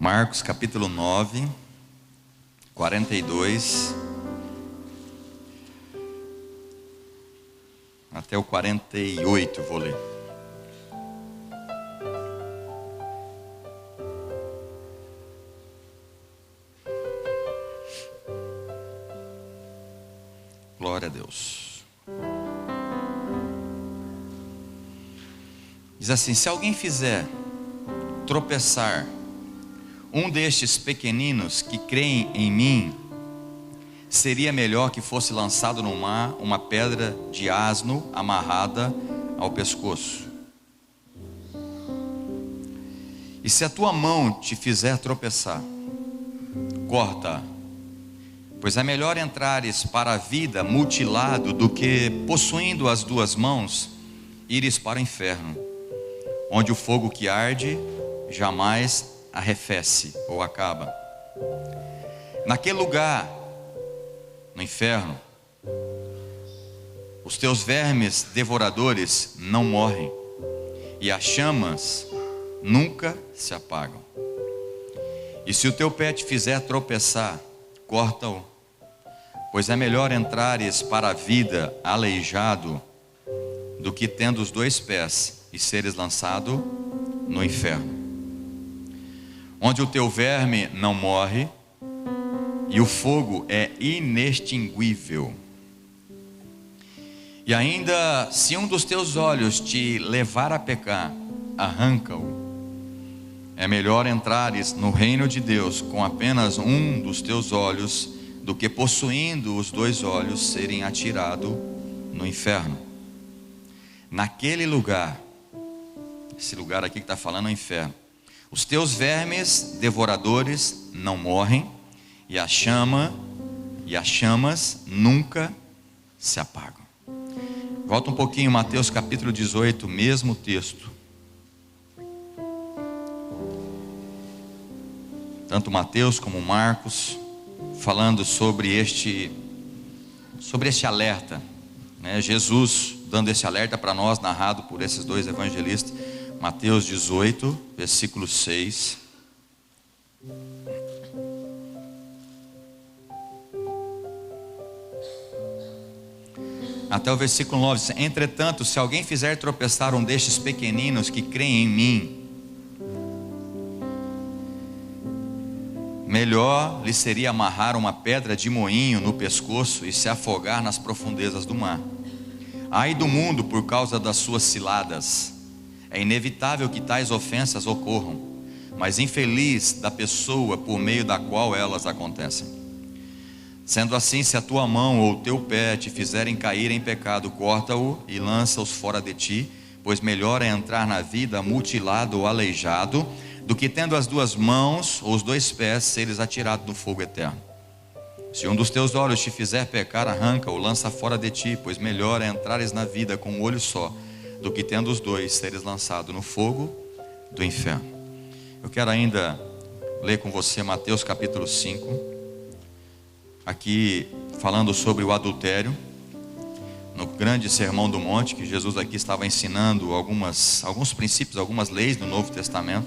Marcos capítulo 9, 42 até o 48, vou ler. Glória a Deus. Diz assim: se alguém fizer tropeçar um destes pequeninos que creem em mim, seria melhor que fosse lançado no mar uma pedra de asno amarrada ao pescoço. E se a tua mão te fizer tropeçar, corta, pois é melhor entrares para a vida mutilado do que, possuindo as duas mãos, ires para o inferno, onde o fogo que arde jamais arrefece ou acaba. Naquele lugar, no inferno, os teus vermes devoradores não morrem, e as chamas nunca se apagam. E se o teu pé te fizer tropeçar, corta-o, pois é melhor entrares para a vida aleijado do que tendo os dois pés e seres lançado no inferno, onde o teu verme não morre e o fogo é inextinguível. E ainda, se um dos teus olhos te levar a pecar, arranca-o. É melhor entrares no reino de Deus com apenas um dos teus olhos, do que possuindo os dois olhos serem atirado no inferno. Naquele lugar, esse lugar aqui que está falando é o inferno, os teus vermes devoradores não morrem, e as chamas nunca se apagam. Volta um pouquinho, Mateus capítulo 18, mesmo texto. Tanto Mateus como Marcos falando sobre este alerta, né? Jesus dando esse alerta para nós, narrado por esses dois evangelistas. Mateus 18, versículo 6. Até o versículo 9. Entretanto, se alguém fizer tropeçar um destes pequeninos que creem em mim, melhor lhe seria amarrar uma pedra de moinho no pescoço e se afogar nas profundezas do mar. Ai do mundo por causa das suas ciladas. É inevitável que tais ofensas ocorram, mas infeliz da pessoa por meio da qual elas acontecem. Sendo assim, se a tua mão ou o teu pé te fizerem cair em pecado, corta-o e lança-os fora de ti, pois melhor é entrar na vida mutilado ou aleijado, do que tendo as duas mãos ou os dois pés seres atirado no fogo eterno. Se um dos teus olhos te fizer pecar, arranca-o, lança fora de ti, pois melhor é entrares na vida com um olho só, do que tendo os dois seres lançado no fogo do inferno. Eu quero ainda ler com você Mateus capítulo 5, aqui falando sobre o adultério, no grande sermão do monte, que Jesus aqui estava ensinando alguns princípios, algumas leis no Novo Testamento.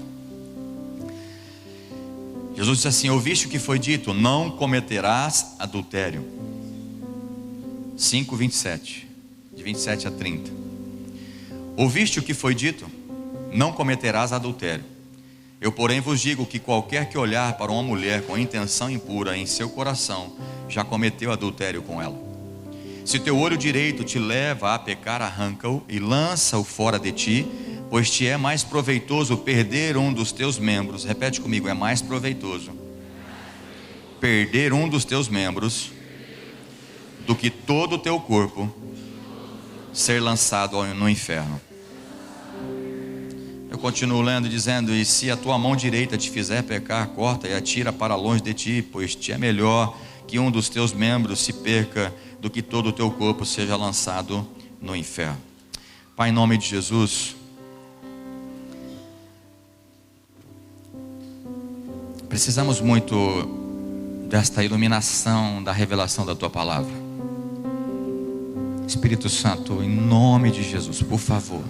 Jesus disse assim: ouviste o que foi dito, não cometerás adultério. 5, 27, de 27 a 30. Ouviste o que foi dito, não cometerás adultério. Eu, porém, vos digo que qualquer que olhar para uma mulher com intenção impura em seu coração, já cometeu adultério com ela. Se teu olho direito te leva a pecar, arranca-o e lança-o fora de ti, pois te é mais proveitoso perder um dos teus membros. Repete comigo: é mais proveitoso perder um dos teus membros do que todo o teu corpo ser lançado no inferno. Eu continuo lendo, dizendo: e se a tua mão direita te fizer pecar, corta e atira para longe de ti, pois te é melhor que um dos teus membros se perca do que todo o teu corpo seja lançado no inferno. Pai, em nome de Jesus, precisamos muito desta iluminação da revelação da tua palavra. Espírito Santo, em nome de Jesus, por favor,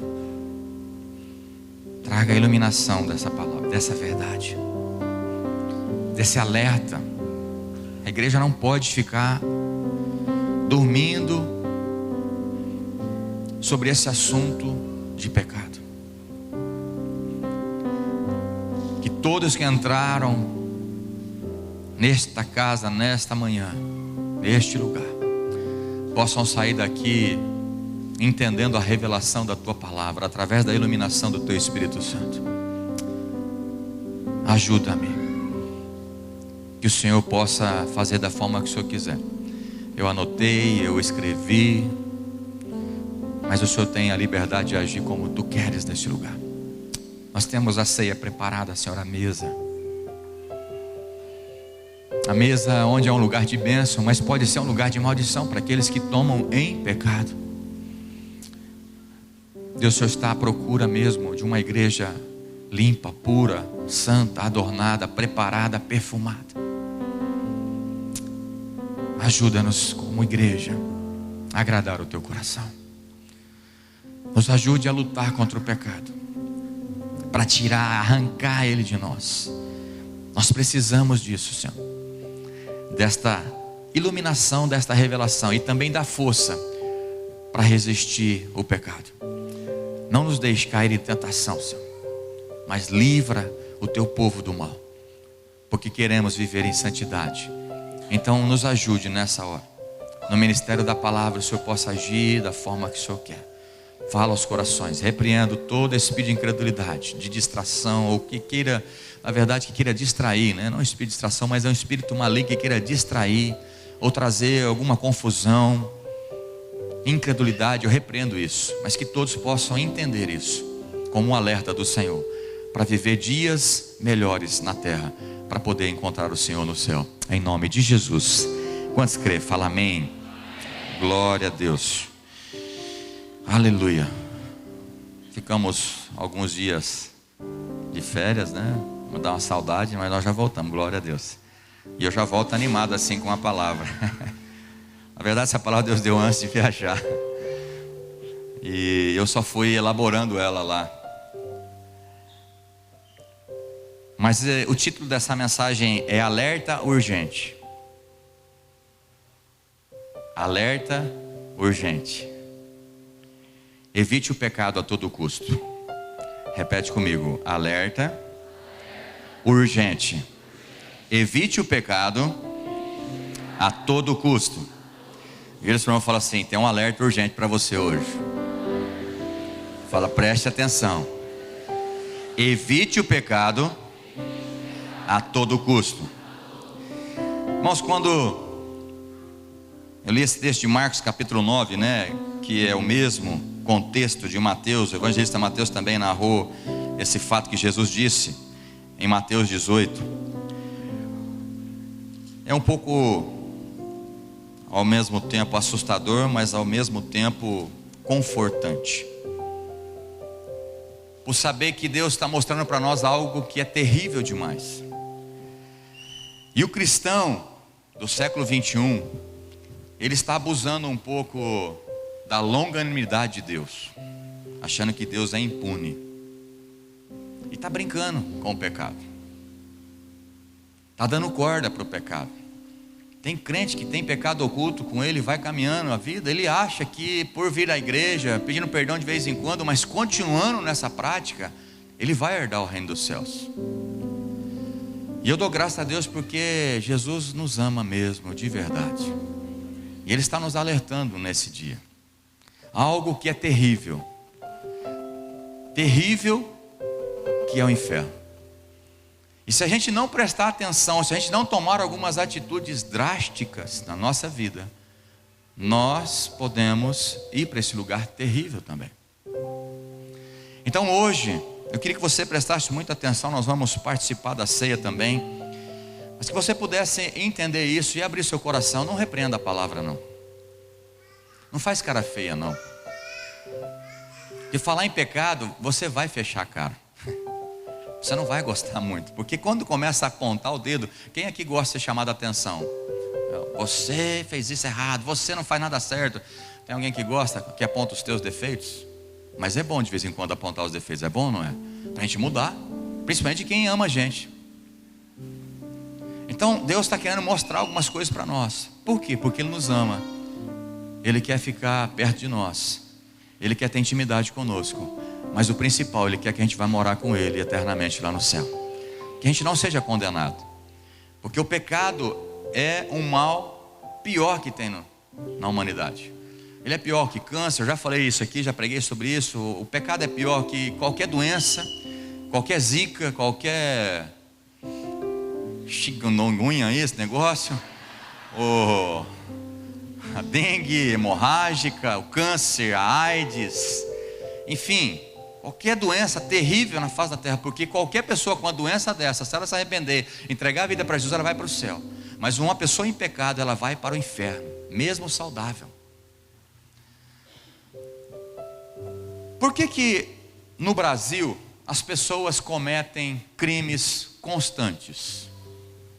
traga a iluminação dessa palavra, dessa verdade. desse alerta. A igreja não pode ficar dormindo sobre esse assunto de pecado. Que todos que entraram nesta casa, nesta manhã, neste lugar, possam sair daqui entendendo a revelação da tua palavra, através da iluminação do teu Espírito Santo. Ajuda-me, que o Senhor possa fazer da forma que o Senhor quiser. Eu anotei, eu escrevi, mas o Senhor tem a liberdade de agir como tu queres neste lugar. Nós temos a ceia preparada, Senhor, a mesa. A mesa onde é um lugar de bênção, mas pode ser um lugar de maldição para aqueles que tomam em pecado. Deus, o Senhor está à procura mesmo de uma igreja limpa, pura, santa, adornada, preparada, perfumada. Ajuda-nos como igreja a agradar o teu coração. Nos ajude a lutar contra o pecado, para tirar, arrancar ele de nós. Nós precisamos disso, Senhor, desta iluminação, desta revelação, e também da força para resistir o pecado. Não nos deixe cair em tentação, Senhor, mas livra o teu povo do mal, porque queremos viver em santidade. Então nos ajude nessa hora, no ministério da palavra, o Senhor possa agir da forma que o Senhor quer. Fala aos corações, repreendo todo espírito de incredulidade, de distração, ou que queira, na verdade, que queira distrair, né? Não é um espírito de distração, mas é um espírito maligno que queira distrair, ou trazer alguma confusão, incredulidade. Eu repreendo isso, mas que todos possam entender isso como um alerta do Senhor, para viver dias melhores na terra, para poder encontrar o Senhor no céu, em nome de Jesus. Quantos crê? Fala amém. Glória a Deus. Aleluia. Ficamos alguns dias de férias, né? Vou dar uma saudade, mas nós já voltamos, glória a Deus. E eu já volto animado assim com a palavra. Na verdade, essa palavra Deus deu antes de viajar, e eu só fui elaborando ela lá. Mas o título dessa mensagem é Alerta Urgente. Alerta urgente. Evite o pecado a todo custo. Repete comigo: alerta urgente. Evite o pecado a todo custo. Vira para o irmão e fala assim: tem um alerta urgente para você hoje. Fala, preste atenção. Evite o pecado a todo custo. Irmãos, quando eu li esse texto de Marcos capítulo 9, né, que é o mesmo contexto de Mateus, o evangelista Mateus também narrou esse fato que Jesus disse em Mateus 18. É um pouco, ao mesmo tempo assustador, mas ao mesmo tempo confortante, por saber que Deus está mostrando para nós algo que é terrível demais. E o cristão do século 21, ele está abusando um pouco da longanimidade de Deus, achando que Deus é impune, e está brincando com o pecado, está dando corda para o pecado. Tem crente que tem pecado oculto com ele, vai caminhando a vida, ele acha que por vir à igreja, pedindo perdão de vez em quando, mas continuando nessa prática, ele vai herdar o reino dos céus. E eu dou graças a Deus porque Jesus nos ama mesmo, de verdade, e Ele está nos alertando nesse dia. Algo que é terrível, terrível, que é o inferno. E se a gente não prestar atenção, se a gente não tomar algumas atitudes drásticas na nossa vida, nós podemos ir para esse lugar terrível também. Então hoje, eu queria que você prestasse muita atenção. Nós vamos participar da ceia também, mas que você pudesse entender isso e abrir seu coração. Não repreenda a palavra, não. Não faz cara feia, não. De falar em pecado, você vai fechar a cara. Você não vai gostar muito, porque quando começa a apontar o dedo, quem aqui gosta de ser chamado a atenção? Você fez isso errado, você não faz nada certo. Tem alguém que gosta, que aponta os teus defeitos? Mas é bom de vez em quando apontar os defeitos, é bom, não é? Para a gente mudar, principalmente quem ama a gente. Então Deus está querendo mostrar algumas coisas para nós. Por quê? Porque Ele nos ama. Ele quer ficar perto de nós. Ele quer ter intimidade conosco. Mas o principal, Ele quer que a gente vá morar com Ele eternamente lá no céu. Que a gente não seja condenado. Porque o pecado é um mal pior que tem na humanidade. Ele é pior que câncer, eu já falei isso aqui, já preguei sobre isso. O pecado é pior que qualquer doença, qualquer zika, qualquer chikungunya, esse negócio, a dengue hemorrágica, o câncer, a AIDS, enfim, qualquer doença terrível na face da terra. Porque qualquer pessoa com uma doença dessa, se ela se arrepender, entregar a vida para Jesus, ela vai para o céu. Mas uma pessoa em pecado, ela vai para o inferno, mesmo saudável. Por que no Brasil as pessoas cometem crimes constantes?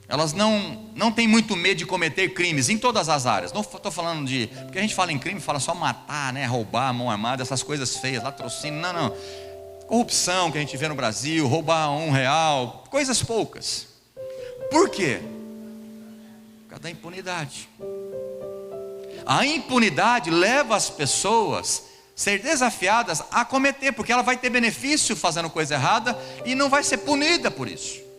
Elas não têm muito medo de cometer crimes em todas as áreas. Não estou falando de... Porque a gente fala em crime, fala só matar, né? Roubar, mão armada, essas coisas feias, latrocínio. Não. Corrupção que a gente vê no Brasil, roubar R$1, coisas poucas. Por quê? Por causa da impunidade. A impunidade leva as pessoas ser desafiadas a cometer, porque ela vai ter benefício fazendo coisa errada e não vai ser punida por isso.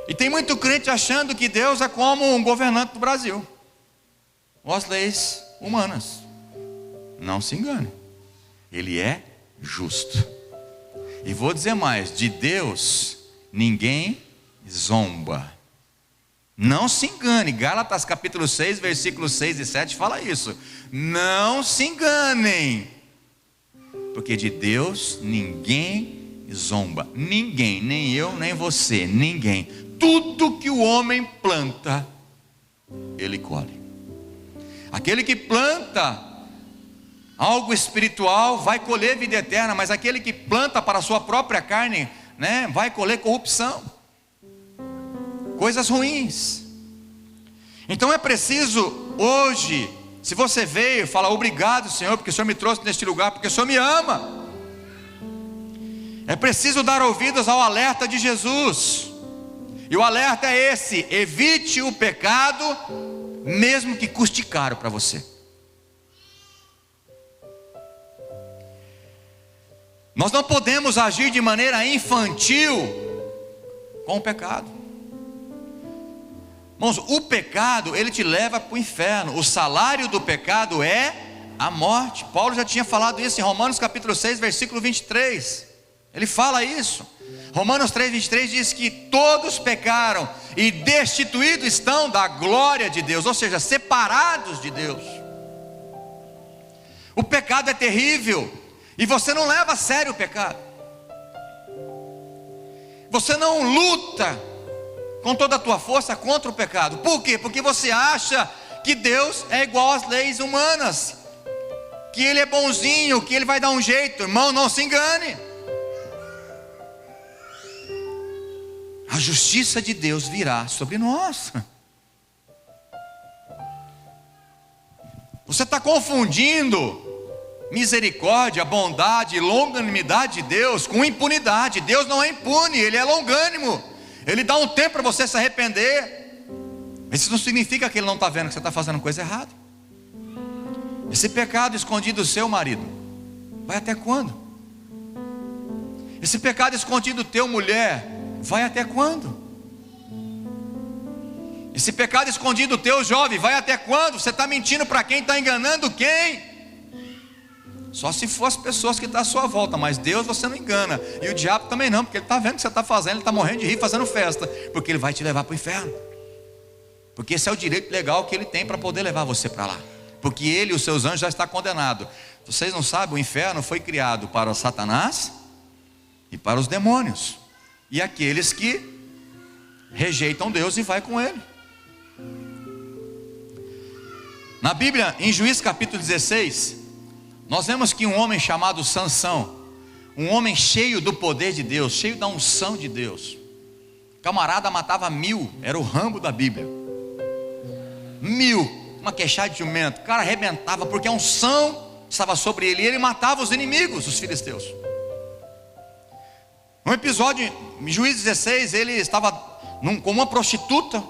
E tem muito crente achando que Deus é como um governante do Brasil, ou as leis humanas. Não se engane, Ele é justo. E vou dizer mais, de Deus ninguém zomba. Não se engane, Gálatas capítulo 6, versículos 6 e 7 fala isso. Não se enganem, porque de Deus ninguém zomba. Ninguém, nem eu, nem você, ninguém. Tudo que o homem planta, ele colhe. Aquele que planta algo espiritual vai colher vida eterna, mas aquele que planta para a sua própria carne, né, vai colher corrupção, coisas ruins. Então é preciso hoje, se você veio, fala obrigado Senhor, porque o Senhor me trouxe neste lugar, porque o Senhor me ama. É preciso dar ouvidos ao alerta de Jesus. E o alerta é esse: evite o pecado, mesmo que custe caro para você. Nós não podemos agir de maneira infantil com o pecado. Irmãos, o pecado, ele te leva para o inferno. O salário do pecado é a morte. Paulo já tinha falado isso em Romanos capítulo 6, versículo 23. Ele fala isso. Romanos 3, 23 diz que todos pecaram e destituídos estão da glória de Deus, ou seja, separados de Deus. O pecado é terrível e você não leva a sério o pecado. Você não luta com toda a tua força contra o pecado. Por quê? Porque você acha que Deus é igual às leis humanas, que Ele é bonzinho, que Ele vai dar um jeito. Irmão, não se engane. A justiça de Deus virá sobre nós. Você está confundindo misericórdia, bondade, longanimidade de Deus com impunidade. Deus não é impune, Ele é longânimo. Ele dá um tempo para você se arrepender. Isso não significa que Ele não está vendo que você está fazendo coisa errada. Esse pecado escondido do seu marido, vai até quando? Esse pecado escondido do teu mulher, vai até quando? Esse pecado escondido do teu jovem, vai até quando? Você está mentindo para quem? Está enganando quem? Só se for as pessoas que estão à sua volta, mas Deus você não engana. E o diabo também não, porque ele está vendo o que você está fazendo, ele está morrendo de rir, fazendo festa, porque ele vai te levar para o inferno. Porque esse é o direito legal que ele tem para poder levar você para lá. Porque ele e os seus anjos já estão condenados. Vocês não sabem, o inferno foi criado para Satanás e para os demônios, e aqueles que rejeitam Deus e vai com Ele. Na Bíblia, em Juízes capítulo 16, nós vemos que um homem chamado Sansão, um homem cheio do poder de Deus, cheio da unção de Deus, camarada matava 1000, era o Rambo da Bíblia. 1000, uma queixada de jumento, o cara arrebentava, porque a unção estava sobre ele, e ele matava os inimigos, os filisteus. Um episódio, em Juízes 16, ele estava com uma prostituta.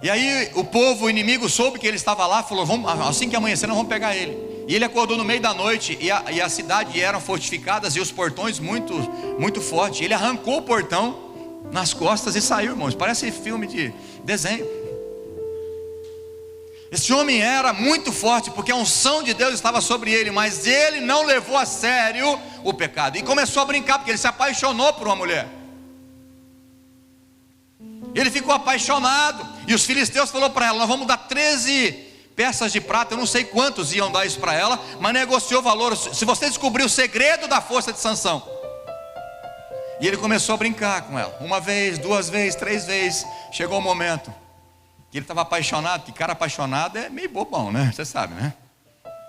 E aí o povo, o inimigo, soube que ele estava lá, falou: assim que amanhecer nós vamos pegar ele. E ele acordou no meio da noite, e a cidade eram fortificadas e os portões muito, muito fortes. Ele arrancou o portão nas costas e saiu, irmãos. Parece filme de desenho. Esse homem era muito forte, porque a unção de Deus estava sobre ele, mas ele não levou a sério o pecado, e começou a brincar, porque ele se apaixonou por uma mulher. Ele ficou apaixonado, e os filisteus falaram para ela: nós vamos dar 13 peças de prata. Eu não sei quantos iam dar isso para ela, mas negociou o valor. Se você descobrir o segredo da força de Sansão. E ele começou a brincar com ela, uma vez, duas vezes, 3 vezes. Chegou o momento que ele estava apaixonado, que cara apaixonado é meio bobão, né? Você sabe, né?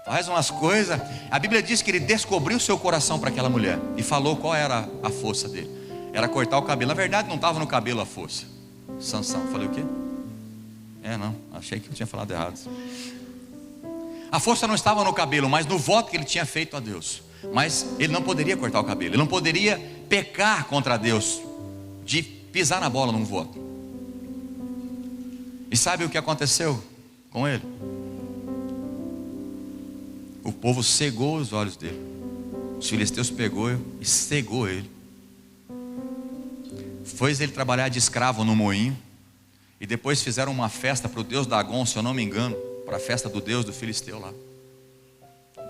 Faz umas coisas. A Bíblia diz que ele descobriu seu coração para aquela mulher e falou qual era a força dele. Era cortar o cabelo. Na verdade não estava no cabelo a força. Sansão, falei o quê? Não, achei que eu tinha falado errado. A força não estava no cabelo, mas no voto que ele tinha feito a Deus. Mas ele não poderia cortar o cabelo, ele não poderia pecar contra Deus, de pisar na bola num voto. E sabe o que aconteceu com ele? O povo cegou os olhos dele. Os filisteus pegou e cegou ele. Fez ele trabalhar de escravo no moinho. E depois fizeram uma festa para o deus Dagon, se eu não me engano, para a festa do deus do filisteu lá.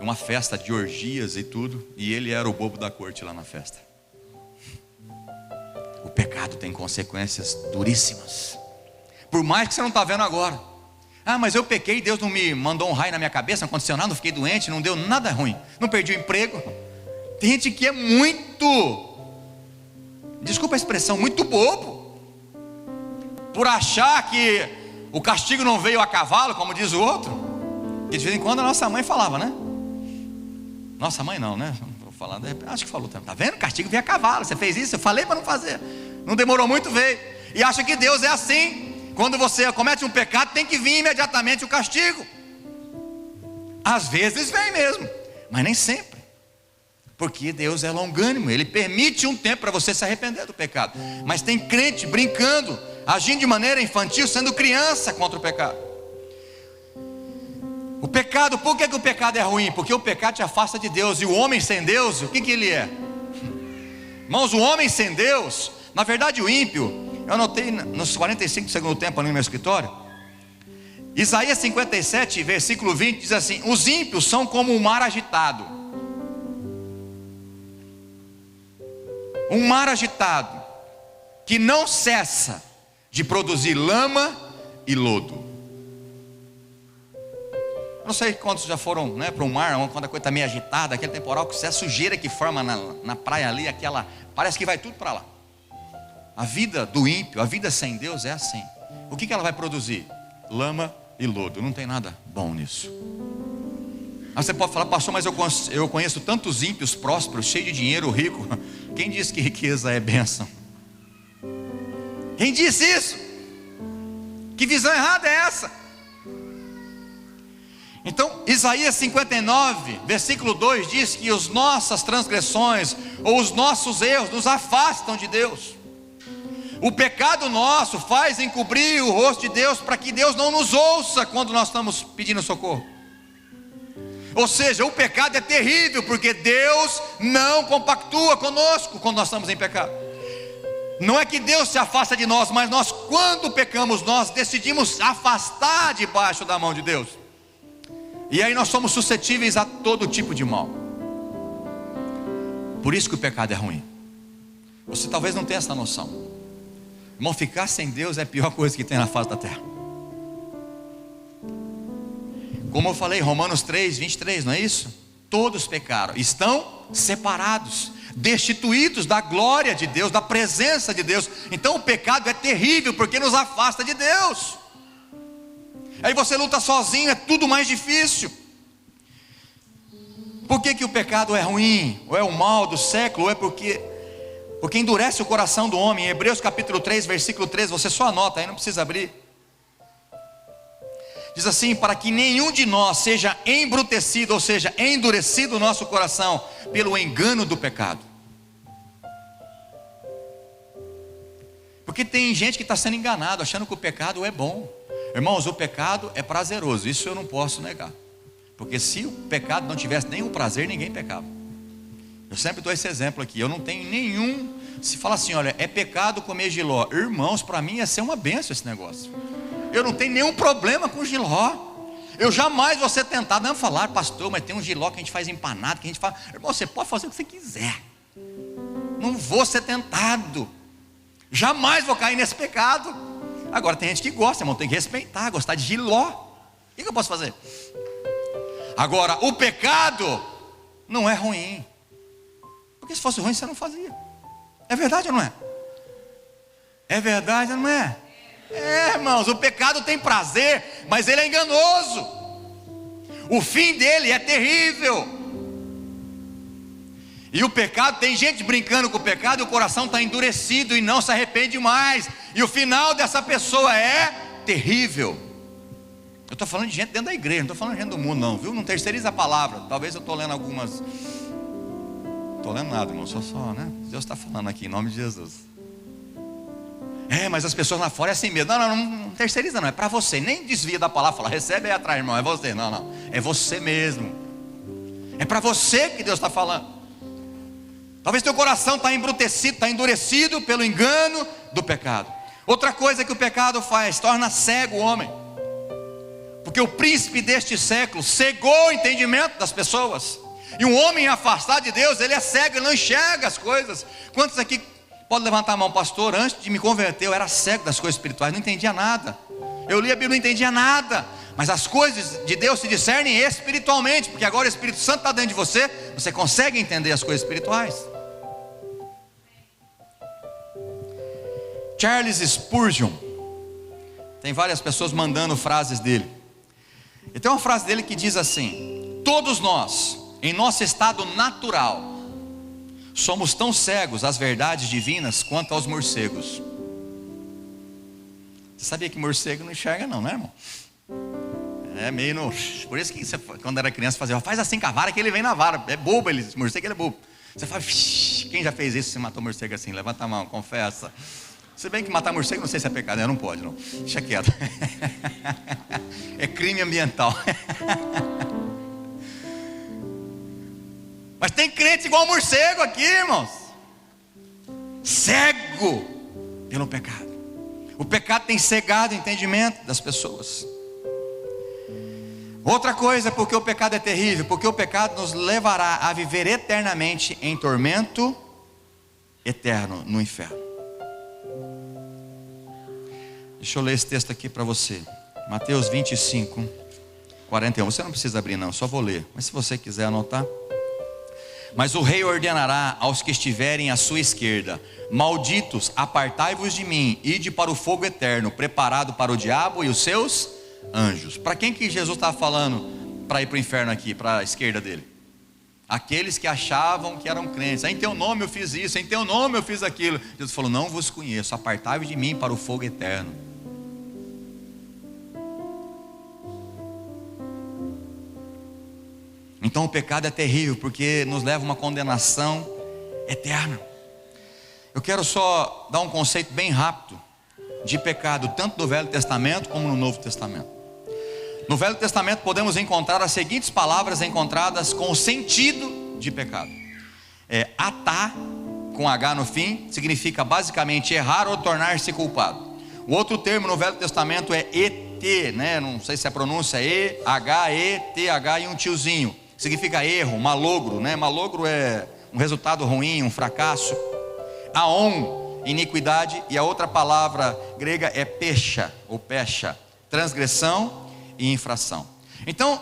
Uma festa de orgias e tudo. E ele era o bobo da corte lá na festa. O pecado tem consequências duríssimas. Por mais que você não está vendo agora. Mas eu pequei, Deus não me mandou um raio na minha cabeça, não aconteceu nada, não fiquei doente, não deu nada ruim, não perdi o emprego. Tem gente que é muito, desculpa a expressão, muito bobo, por achar que o castigo não veio a cavalo, como diz o outro. Que de vez em quando a nossa mãe falava, né? Nossa mãe não, né? Vou falar, acho que falou também. Tá vendo? O castigo veio a cavalo. Você fez isso, eu falei para não fazer. Não demorou muito, veio. E acha que Deus é assim. Quando você comete um pecado, tem que vir imediatamente o castigo. Às vezes vem mesmo, mas nem sempre. Porque Deus é longânimo, Ele permite um tempo para você se arrepender do pecado. Mas tem crente brincando, agindo de maneira infantil, sendo criança contra o pecado. O pecado, por que o pecado é ruim? Porque o pecado te afasta de Deus. E o homem sem Deus, o que ele é? Irmãos, o homem sem Deus, na verdade o ímpio, eu anotei nos 45 do segundo tempo ali no meu escritório, Isaías 57, versículo 20, diz assim: os ímpios são como um mar agitado. Um mar agitado, que não cessa de produzir lama e lodo. Não sei quantos já foram, né, para o mar, quando a coisa está meio agitada, aquele temporal, que é a sujeira que forma na praia ali, aquela, parece que vai tudo para lá. A vida do ímpio, a vida sem Deus é assim. O que ela vai produzir? Lama e lodo. Não tem nada bom nisso. Aí você pode falar: pastor, mas eu conheço tantos ímpios prósperos, cheios de dinheiro, rico. Quem disse que riqueza é bênção? Quem disse isso? Que visão errada é essa? Então, Isaías 59, versículo 2 diz que as nossas transgressões ou os nossos erros nos afastam de Deus. O pecado nosso faz encobrir o rosto de Deus, para que Deus não nos ouça quando nós estamos pedindo socorro. Ou seja, o pecado é terrível, porque Deus não compactua conosco quando nós estamos em pecado. Não é que Deus se afasta de nós, mas nós, quando pecamos, nós decidimos afastar debaixo da mão de Deus. E aí nós somos suscetíveis a todo tipo de mal. Por isso que o pecado é ruim. Você talvez não tenha essa noção. Irmão, ficar sem Deus é a pior coisa que tem na face da terra. Como eu falei, Romanos 3, 23, não é isso? Todos pecaram, estão separados, destituídos da glória de Deus, da presença de Deus. Então o pecado é terrível, porque nos afasta de Deus. Aí você luta sozinho, é tudo mais difícil. Por que o pecado é ruim? Ou é o mal do século? Ou é porque endurece o coração do homem. Em Hebreus capítulo 3, versículo 13, você só anota aí, não precisa abrir. Diz assim: para que nenhum de nós seja embrutecido, ou seja, endurecido o nosso coração pelo engano do pecado. Porque tem gente que está sendo enganado, achando que o pecado é bom. Irmãos, o pecado é prazeroso, isso eu não posso negar. Porque se o pecado não tivesse nenhum prazer, ninguém pecava. Eu sempre dou esse exemplo aqui, eu não tenho nenhum. Se fala assim, olha, é pecado comer jiló. Irmãos, para mim ia ser uma bênção esse negócio. Eu não tenho nenhum problema com jiló. Eu jamais vou ser tentado. Não falar, pastor, mas tem um jiló que a gente faz empanado, que a gente faz. Irmão, você pode fazer o que você quiser. Não vou ser tentado. Jamais vou cair nesse pecado. Agora tem gente que gosta, irmão, tem que respeitar, gostar de jiló. O que eu posso fazer? Agora, o pecado não é ruim. Porque se fosse ruim, você não fazia. É verdade ou não é? É verdade ou não é? É, irmãos, o pecado tem prazer, mas ele é enganoso. O fim dele é terrível. E o pecado, tem gente brincando com o pecado e o coração está endurecido e não se arrepende mais. E o final dessa pessoa é terrível. Eu estou falando de gente dentro da igreja, não estou falando de gente do mundo não, viu? Não terceiriza a palavra. Talvez eu estou lendo algumas. Não estou lendo nada, irmão, só, né? Deus está falando aqui em nome de Jesus. É, mas as pessoas lá fora é assim mesmo. Não terceiriza não, é para você. Nem desvia da palavra, fala, recebe aí atrás, irmão, é você. Não, é você mesmo. É para você que Deus está falando. Talvez teu coração está embrutecido, está endurecido pelo engano do pecado. Outra coisa que o pecado faz, torna cego o homem. Porque o príncipe deste século cegou o entendimento das pessoas. E um homem afastado de Deus, ele é cego, ele não enxerga as coisas. Quantos aqui podem levantar a mão? Pastor, antes de me converter eu era cego das coisas espirituais, não entendia nada. Eu li a Bíblia, não entendia nada. Mas as coisas de Deus se discernem espiritualmente. Porque agora o Espírito Santo está dentro de você, você consegue entender as coisas espirituais. Charles Spurgeon, tem várias pessoas mandando frases dele. E tem uma frase dele que diz assim: todos nós, em nosso estado natural, somos tão cegos às verdades divinas quanto aos morcegos. Você sabia que morcego não enxerga não, né, irmão? É meio no... Por isso que você, quando era criança, fazia, faz assim com a vara que ele vem na vara. É bobo ele, morcego ele é bobo. Você fala, quem já fez isso, se matou morcego assim? Levanta a mão, confessa. Se bem que matar morcego, não sei se é pecado, não pode não. Deixa quieto. É crime ambiental. Mas tem crente igual morcego aqui, irmãos. Cego pelo pecado. O pecado tem cegado o entendimento das pessoas. Outra coisa, porque o pecado é terrível, porque o pecado nos levará a viver eternamente em tormento eterno no inferno. Deixa eu ler esse texto aqui para você. Mateus 25, 41. Você não precisa abrir não, só vou ler. Mas se você quiser anotar. Mas o rei ordenará aos que estiverem à sua esquerda: malditos, apartai-vos de mim, ide para o fogo eterno, preparado para o diabo e os seus anjos. Para quem que Jesus estava falando para ir para o inferno aqui, para a esquerda dele? Aqueles que achavam que eram crentes. Em teu nome eu fiz isso, em teu nome eu fiz aquilo. Jesus falou, não vos conheço, apartai-vos de mim para o fogo eterno. Então o pecado é terrível, porque nos leva a uma condenação eterna. Eu quero só dar um conceito bem rápido de pecado, tanto no Velho Testamento como no Novo Testamento. No Velho Testamento podemos encontrar as seguintes palavras encontradas com o sentido de pecado. Atá, com H no fim, significa basicamente errar ou tornar-se culpado. O outro termo no Velho Testamento é ET, né? Não sei se a pronúncia é E-H-E-T-H e um tiozinho. Significa erro, malogro, né? Malogro é um resultado ruim, um fracasso. Aon, iniquidade, e a outra palavra grega é pecha, ou pecha, transgressão e infração. Então,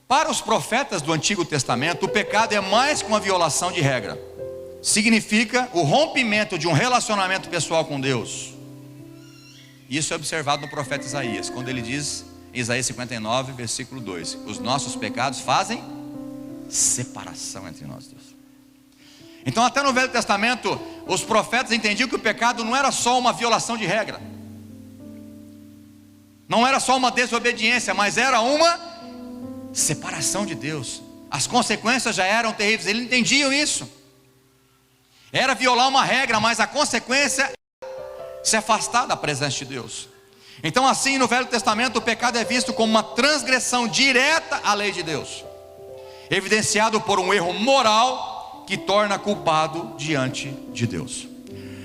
para os profetas do Antigo Testamento, o pecado é mais que uma violação de regra. Significa o rompimento de um relacionamento pessoal com Deus. Isso é observado no profeta Isaías, quando ele diz, em Isaías 59, versículo 2: os nossos pecados fazem separação entre nós, Deus. Então até no Velho Testamento os profetas entendiam que o pecado não era só uma violação de regra, não era só uma desobediência, mas era uma separação de Deus. As consequências já eram terríveis, eles entendiam isso. Era violar uma regra, mas a consequência se afastar da presença de Deus. Então assim, no Velho Testamento, o pecado é visto como uma transgressão direta à lei de Deus, evidenciado por um erro moral que torna culpado diante de Deus.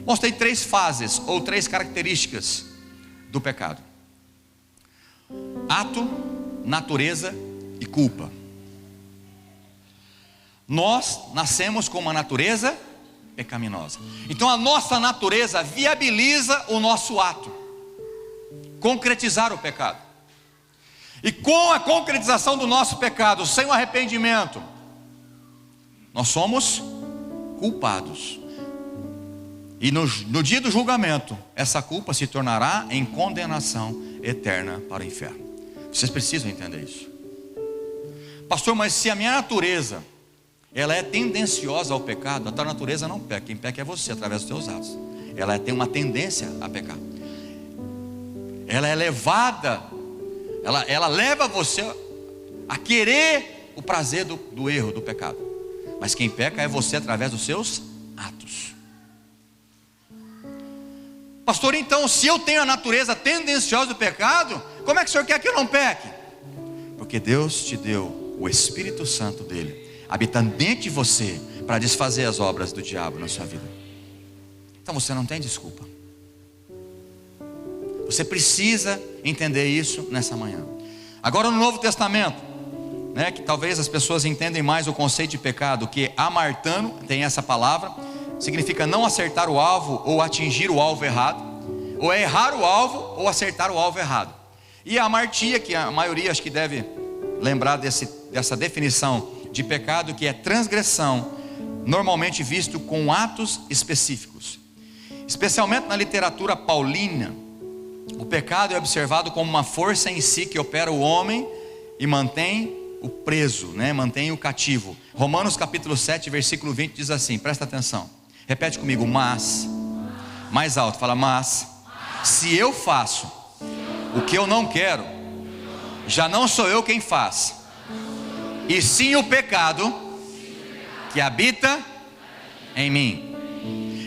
Mostrei 3 fases ou 3 características do pecado: ato, natureza e culpa. Nós nascemos com uma natureza pecaminosa. Então a nossa natureza viabiliza o nosso ato, concretizar o pecado. E com a concretização do nosso pecado, sem o arrependimento, nós somos culpados. E no dia do julgamento, essa culpa se tornará em condenação eterna para o inferno. Vocês precisam entender isso. Pastor, mas se a minha natureza, ela é tendenciosa ao pecado, a tua natureza não peca. Quem peca é você, através dos teus atos. Ela tem uma tendência a pecar. Ela é levada, ela leva você a querer o prazer do erro, do pecado. Mas quem peca é você através dos seus atos. Pastor, então se eu tenho a natureza tendenciosa do pecado, como é que o senhor quer que eu não peque? Porque Deus te deu o Espírito Santo dele, habitando dentro de você, para desfazer as obras do diabo na sua vida. Então você não tem desculpa. Você precisa entender isso nessa manhã. Agora no Novo Testamento, que talvez as pessoas entendem mais o conceito de pecado, que amartano, tem essa palavra, significa não acertar o alvo ou atingir o alvo errado, ou é errar o alvo ou acertar o alvo errado. E a amartia, que a maioria acho que deve lembrar dessa definição de pecado, que é transgressão, normalmente visto com atos específicos. Especialmente na literatura paulina, o pecado é observado como uma força em si que opera o homem e mantém o preso, mantém o cativo. Romanos capítulo 7, versículo 20 diz assim, presta atenção, repete comigo, mas, mais alto, fala, mas, se eu faço o que eu não quero, já não sou eu quem faz, e sim o pecado que habita em mim.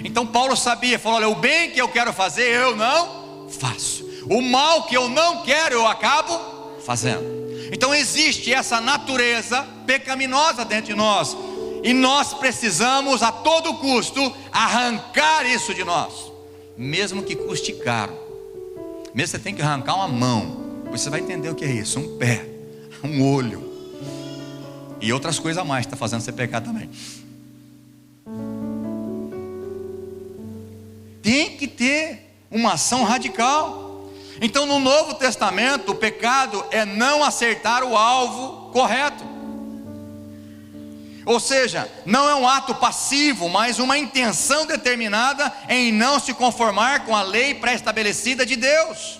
Então Paulo sabia, falou, olha, o bem que eu quero fazer eu não faço, o mal que eu não quero eu acabo fazendo. Então existe essa natureza pecaminosa dentro de nós, e nós precisamos a todo custo arrancar isso de nós, mesmo que custe caro. Mesmo você tem que arrancar uma mão, você vai entender o que é isso, um pé, um olho e outras coisas a mais que está fazendo você pecar também. Tem que ter uma ação radical. Então no Novo Testamento o pecado é não acertar o alvo correto. Ou seja, não é um ato passivo, mas uma intenção determinada em não se conformar com a lei pré-estabelecida de Deus.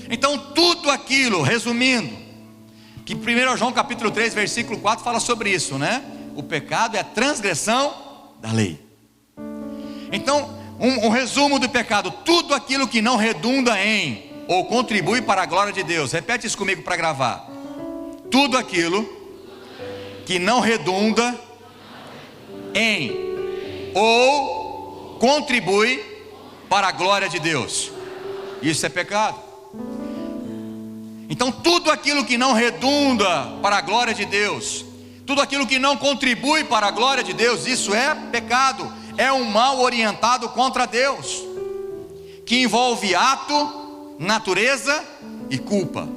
Então tudo aquilo, resumindo, que 1 João capítulo 3 versículo 4 fala sobre isso, o pecado é a transgressão da lei. Então um resumo do pecado: tudo aquilo que não redunda em ou contribui para a glória de Deus. Repete isso comigo para gravar. Tudo aquilo que não redunda em ou contribui para a glória de Deus, isso é pecado. Então tudo aquilo que não redunda para a glória de Deus, tudo aquilo que não contribui para a glória de Deus, isso é pecado. É um mal orientado contra Deus, que envolve ato, natureza e culpa.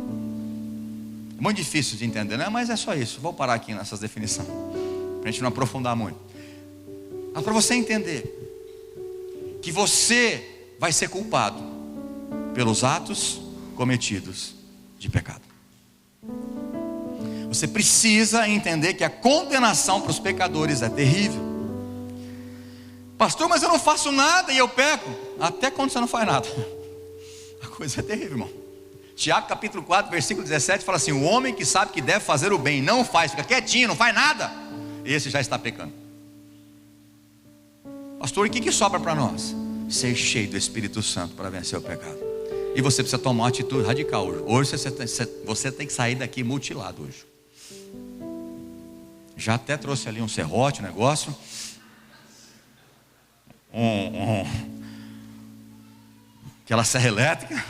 É muito difícil de entender, mas é só isso. Vou parar aqui nessas definições, para a gente não aprofundar muito. Mas para você entender que você vai ser culpado pelos atos cometidos de pecado. Você precisa entender que a condenação para os pecadores é terrível. Pastor, mas eu não faço nada e eu peco. Até quando você não faz nada, a coisa é terrível, irmão. Tiago capítulo 4 versículo 17 fala assim: o homem que sabe que deve fazer o bem não faz, fica quietinho, não faz nada, esse já está pecando. Pastor, e o que sobra para nós? Ser cheio do Espírito Santo para vencer o pecado. E você precisa tomar uma atitude radical hoje. Hoje você tem que sair daqui mutilado hoje. Já até trouxe ali um serrote, um negócio, Aquela serra elétrica.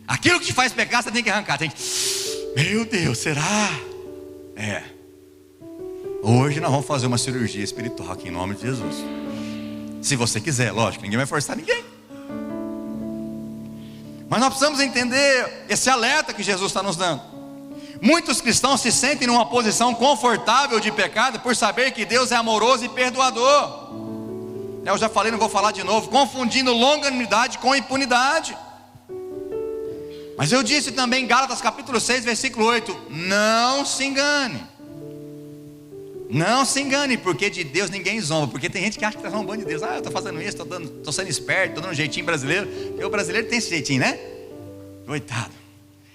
Aquilo que te faz pecar, você tem que arrancar. Meu Deus, será? Hoje nós vamos fazer uma cirurgia espiritual aqui em nome de Jesus. Se você quiser, lógico, ninguém vai forçar ninguém. Mas nós precisamos entender esse alerta que Jesus está nos dando. Muitos cristãos se sentem numa posição confortável de pecado por saber que Deus é amoroso e perdoador. Eu já falei, não vou falar de novo, confundindo longanimidade com impunidade. Mas eu disse também em Gálatas capítulo 6, versículo 8: não se engane. Não se engane, porque de Deus ninguém zomba. Porque tem gente que acha que está zombando de Deus. Eu estou fazendo isso, estou sendo esperto, estou dando um jeitinho brasileiro. Porque o brasileiro tem esse jeitinho, né? Coitado.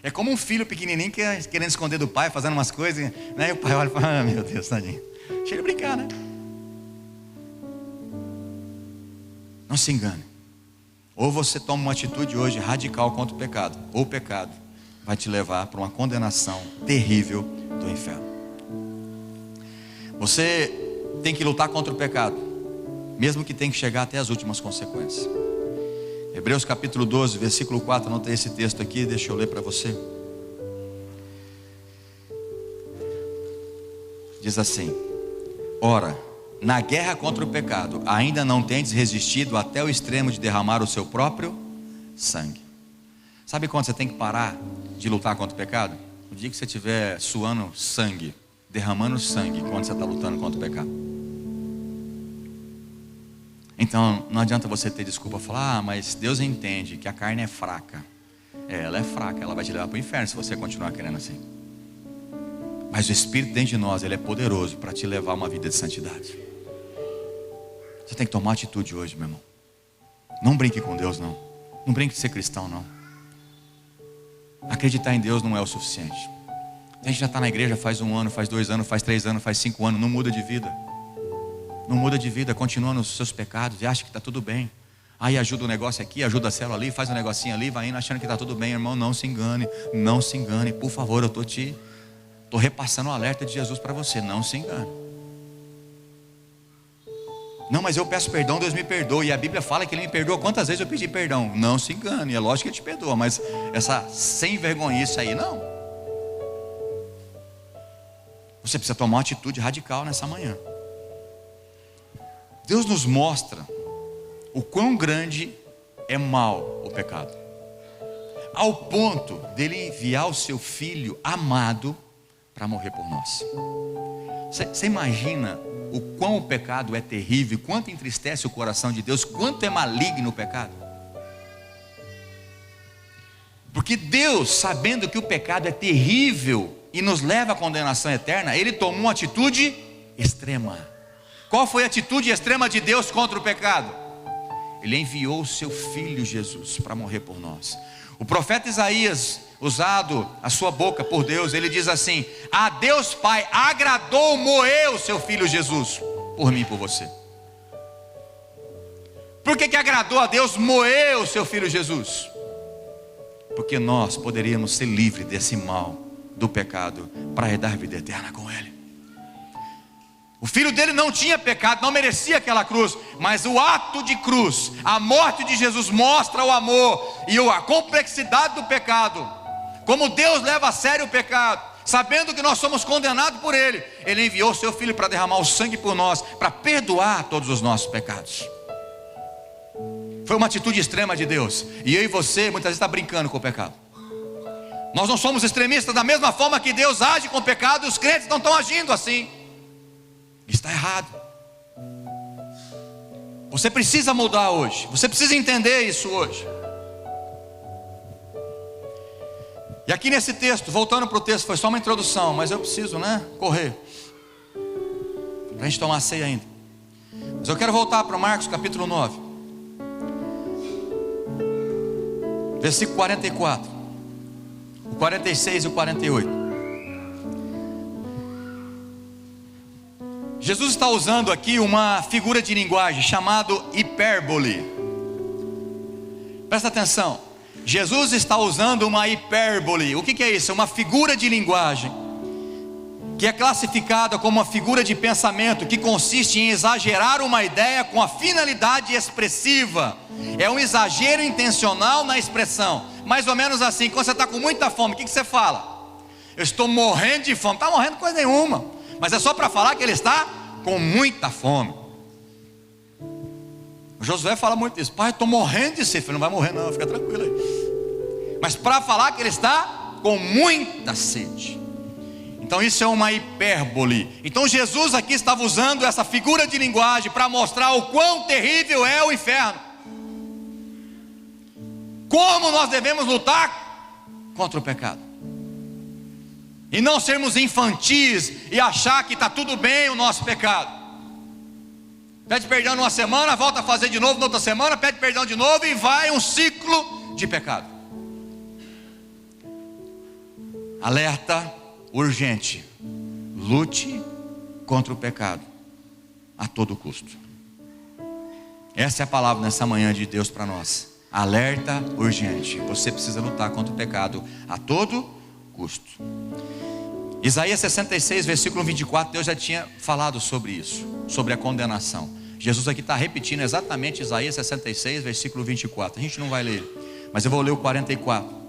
É como um filho pequenininho querendo esconder do pai, fazendo umas coisas, né? E o pai olha e fala: meu Deus, tadinho. Deixa ele brincar, né? Não se engane. Ou você toma uma atitude hoje radical contra o pecado, ou o pecado vai te levar para uma condenação terrível do inferno. Você tem que lutar contra o pecado, mesmo que tenha que chegar até as últimas consequências. Hebreus capítulo 12, versículo 4, anotei esse texto aqui, deixa eu ler para você. Diz assim: ora, na guerra contra o pecado, ainda não tendes resistido até o extremo de derramar o seu próprio sangue. Sabe quando você tem que parar de lutar contra o pecado? O dia que você estiver suando sangue, derramando sangue, quando você está lutando contra o pecado. Então não adianta você ter desculpa, falar: mas Deus entende que a carne é fraca. Ela é fraca, ela vai te levar para o inferno se você continuar querendo assim. Mas o Espírito dentro de nós, ele é poderoso para te levar a uma vida de santidade. Você tem que tomar atitude hoje, meu irmão. Não brinque com Deus, não. Não brinque de ser cristão, não. Acreditar em Deus não é o suficiente. A gente já está na igreja faz 1 ano, faz 2 anos, faz 3 anos, faz 5 anos, não muda de vida. Não muda de vida, continua nos seus pecados e acha que está tudo bem. Aí ajuda o negócio aqui, ajuda a célula ali, faz um negocinho ali, vai indo achando que está tudo bem. Irmão, não se engane, não se engane. Por favor, eu estou repassando o alerta de Jesus para você. Não se engane. Não, mas eu peço perdão, Deus me perdoa. E a Bíblia fala que Ele me perdoa quantas vezes eu pedi perdão. Não se engane, é lógico que Ele te perdoa, mas essa sem vergonhice aí, não. Você precisa tomar uma atitude radical nessa manhã. Deus nos mostra o quão grande é mal o pecado, ao ponto dele enviar o seu Filho amado para morrer por nós. Você imagina o quão o pecado é terrível, quanto entristece o coração de Deus, quanto é maligno o pecado? Porque Deus, sabendo que o pecado é terrível e nos leva à condenação eterna, Ele tomou uma atitude extrema. Qual foi a atitude extrema de Deus contra o pecado? Ele enviou o seu Filho Jesus para morrer por nós. O profeta Isaías, usado a sua boca por Deus, ele diz assim: a Deus Pai agradou moer o seu Filho Jesus por mim e por você. Por que agradou a Deus moer o seu Filho Jesus? Porque nós poderíamos ser livres desse mal do pecado para herdar vida eterna com Ele. O filho dele não tinha pecado, não merecia aquela cruz, mas o ato de cruz, a morte de Jesus mostra o amor e a complexidade do pecado. Como Deus leva a sério o pecado, sabendo que nós somos condenados por Ele, Ele enviou o seu Filho para derramar o sangue por nós, para perdoar todos os nossos pecados. Foi uma atitude extrema de Deus. E eu e você muitas vezes está brincando com o pecado. Nós não somos extremistas da mesma forma que Deus age com o pecado, e os crentes não estão agindo assim. Está errado. Você precisa mudar hoje. Você precisa entender isso hoje. E aqui nesse texto, voltando para o texto, foi só uma introdução, mas eu preciso, correr para a gente tomar a ceia ainda. Mas eu quero voltar para Marcos capítulo 9, versículo 44, o 46 e o 48. Jesus está usando aqui uma figura de linguagem chamada hipérbole. Presta atenção. Jesus está usando uma hipérbole. O que é isso? É uma figura de linguagem que é classificada como uma figura de pensamento que consiste em exagerar uma ideia com a finalidade expressiva. É um exagero intencional na expressão. Mais ou menos assim, quando você está com muita fome, o que você fala? Eu estou morrendo de fome. Não está morrendo coisa nenhuma, mas é só para falar que ele está com muita fome. O Josué fala muito isso: pai, eu estou morrendo de sede. Ele não vai morrer não, fica tranquilo aí. Mas para falar que ele está com muita sede. Então isso é uma hipérbole. Então Jesus aqui estava usando essa figura de linguagem para mostrar o quão terrível é o inferno. Como nós devemos lutar contra o pecado. E não sermos infantis e achar que está tudo bem o nosso pecado. Pede perdão numa semana, volta a fazer de novo na outra semana, pede perdão de novo e vai um ciclo de pecado. Alerta urgente: lute contra o pecado a todo custo. Essa é a palavra nessa manhã de Deus para nós. Alerta urgente: você precisa lutar contra o pecado a todo custo. Isaías 66, versículo 24, Deus já tinha falado sobre isso, sobre a condenação. Jesus aqui está repetindo exatamente Isaías 66, versículo 24. A gente não vai ler, mas eu vou ler o 44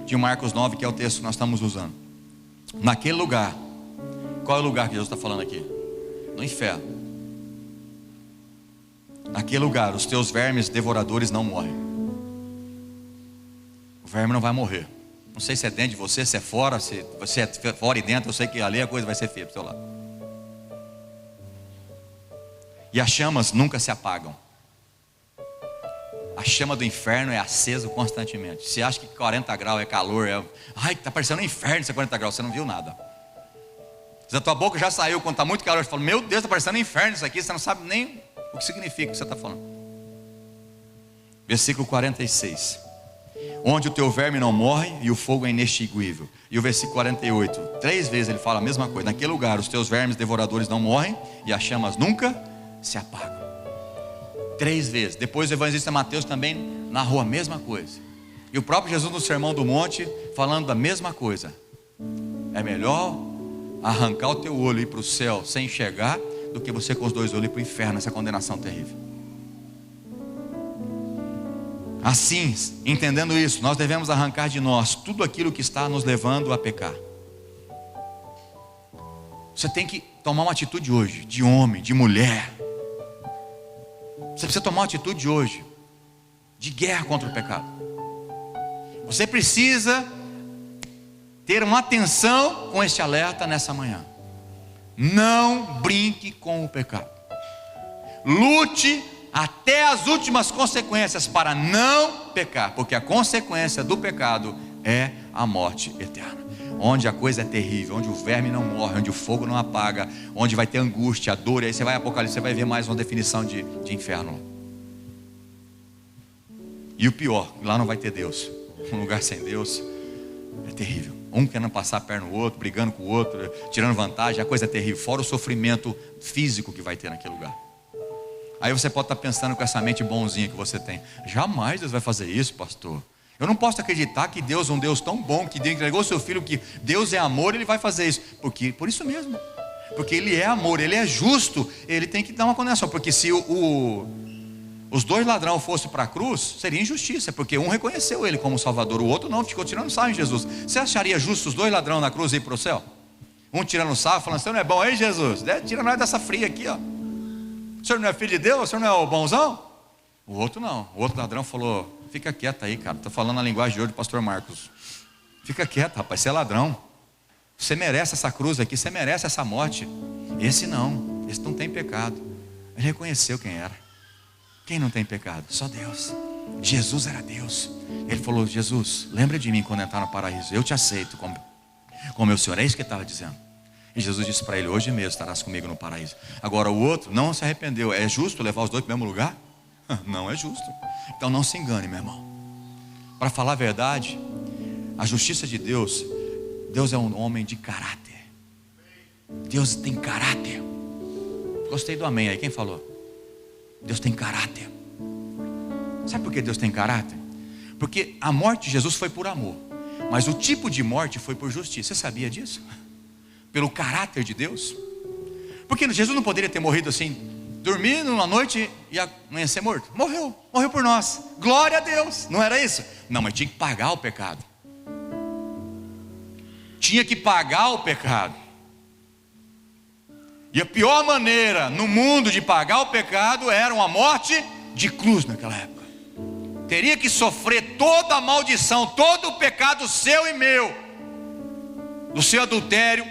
de Marcos 9, que é o texto que nós estamos usando. Naquele lugar, qual é o lugar que Jesus está falando aqui? No inferno. Naquele lugar, os teus vermes devoradores não morrem. O verme não vai morrer. Não sei se é dentro de você, se é fora, se você é fora e dentro. Eu sei que ali a coisa vai ser feia para o seu lado. E as chamas nunca se apagam. A chama do inferno é acesa constantemente. Você acha que 40 graus é calor, ai, está parecendo um inferno esse 40 graus, você não viu nada. Se a tua boca já saiu quando está muito calor, você fala: meu Deus, está parecendo um inferno isso aqui, você não sabe nem o que significa o que você está falando. Versículo 46: onde o teu verme não morre e o fogo é inextinguível. E o versículo 48, 3 vezes ele fala a mesma coisa: naquele lugar os teus vermes devoradores não morrem e as chamas nunca se apagam. 3 vezes. Depois o evangelista Mateus também narrou a mesma coisa. E o próprio Jesus no Sermão do Monte falando da mesma coisa: é melhor arrancar o teu olho e ir para o céu sem enxergar, do que você com os 2 olhos ir para o inferno, essa condenação terrível. Assim, entendendo isso, nós devemos arrancar de nós tudo aquilo que está nos levando a pecar. Você tem que tomar uma atitude hoje, de homem, de mulher. Você precisa tomar uma atitude hoje de guerra contra o pecado. Você precisa ter uma atenção com este alerta nessa manhã. Não brinque com o pecado. Lute até as últimas consequências para não pecar, porque a consequência do pecado é a morte eterna. Onde a coisa é terrível, onde o verme não morre, onde o fogo não apaga, onde vai ter angústia, a dor. E aí você vai Apocalipse, você vai ver mais uma definição de inferno. E o pior, lá não vai ter Deus. Um lugar sem Deus é terrível. Um querendo passar a perna no outro, brigando com o outro, tirando vantagem, a coisa é terrível. Fora o sofrimento físico que vai ter naquele lugar. Aí você pode estar pensando com essa mente bonzinha que você tem: jamais Deus vai fazer isso, pastor. Eu não posso acreditar que Deus é um Deus tão bom, que Deus entregou seu filho, que Deus é amor, Ele vai fazer isso. Por isso mesmo. Porque Ele é amor, Ele é justo, Ele tem que dar uma condenação. Porque se os 2 ladrões fossem para a cruz, seria injustiça, porque um reconheceu Ele como Salvador, o outro não, ficou tirando sarro em Jesus. Você acharia justo os 2 ladrões na cruz ir para o céu? Um tirando sarro, falando: você não é bom, hein, Jesus? Tira nós dessa fria aqui, ó. O senhor não é filho de Deus? O senhor não é o bonzão? O outro não. O outro ladrão falou: fica quieto aí, cara. Estou falando a linguagem de hoje do pastor Marcos. Fica quieto, rapaz, você é ladrão. Você merece essa cruz aqui, você merece essa morte. Esse não tem pecado. Ele reconheceu quem era. Quem não tem pecado? Só Deus. Jesus era Deus. Ele falou: Jesus, lembra de mim quando entrar no paraíso. Eu te aceito como meu Senhor. É isso que ele estava dizendo. E Jesus disse para ele: hoje mesmo estarás comigo no paraíso. Agora o outro não se arrependeu. É justo levar os 2 para o mesmo lugar? Não é justo. Então não se engane, meu irmão. Para falar a verdade, a justiça de Deus, Deus é um homem de caráter. Deus tem caráter. Gostei do amém aí, quem falou? Deus tem caráter. Sabe por que Deus tem caráter? Porque a morte de Jesus foi por amor, mas o tipo de morte foi por justiça. Você sabia disso? pelo caráter de Deus. Porque Jesus não poderia ter morrido assim, dormindo uma noite e amanhecer morto. Morreu por nós, glória a Deus. Não era isso? Não, mas tinha que pagar o pecado. Tinha que pagar o pecado. E a pior maneira no mundo de pagar o pecado era uma morte de cruz naquela época. Teria que sofrer toda a maldição, todo o pecado seu e meu, do seu adultério,